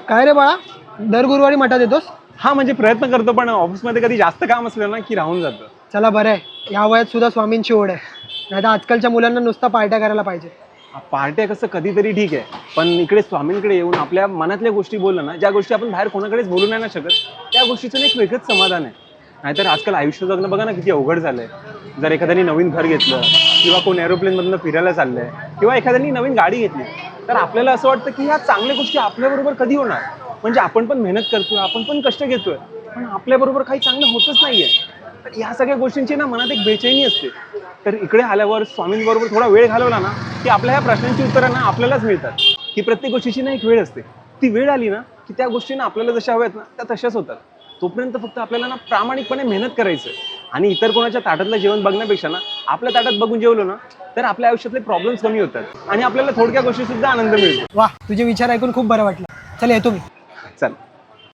काय रे बाळा, दर गुरुवारी मठात येतोस? हा म्हणजे प्रयत्न करतो, पण ऑफिसमध्ये कधी जास्त काम असलं ना की राहून जातं. चला बरं आहे, या वयात सुद्धा स्वामींची ओढ आहे. नाही तर आजकालच्या मुलांना नुसता पार्ट्या करायला पाहिजे. पार्ट्या कसं कधीतरी ठीक आहे, पण इकडे स्वामींकडे येऊन आपल्या मनातल्या गोष्टी बोललं ना, ज्या गोष्टी आपण बाहेर कोणाकडेच बोलू नाही ना शकत, त्या गोष्टीचं एक वेगळंच समाधान आहे. नाहीतर आजकाल आयुष्य जगणं बघा ना किती अवघड झालंय. जर एखाद्याने नवीन घर घेतलं किंवा कोण एरोप्लेनमधनं फिरायला चाललंय किंवा एखाद्याने नवीन गाडी घेतली, तर आपल्याला असं वाटतं की ह्या चांगल्या गोष्टी आपल्याबरोबर कधी होणार. म्हणजे आपण पण मेहनत करतोय, आपण पण कष्ट घेतोय, पण आपल्याबरोबर काही चांगलं होतच नाहीये. तर या सगळ्या गोष्टींची ना मनात एक बेचैनी असते. तर इकडे आल्यावर स्वामींबरोबर थोडा वेळ घालवला ना की आपल्या ह्या प्रश्नांची उत्तरं ना आपल्यालाच मिळतात. की प्रत्येक गोष्टीची ना एक वेळ असते. ती वेळ आली ना की त्या गोष्टी ना आपल्याला जशा हव्यात ना त्या तशाच होतात. तोपर्यंत फक्त आपल्याला ना प्रामाणिकपणे मेहनत करायचं आणि इतर कोणाच्या ताटातलं जेवण बघण्यापेक्षा ना आपल्या ताटात बघून जेवलो ना तर आपल्या आयुष्यातले प्रॉब्लेम्स कमी होतात आणि आपल्याला थोडक्या गोष्टी सुद्धा आनंद मिळतो. वा, तुझे विचार ऐकून खूप बरं वाटलं. चल येतो मी. चल.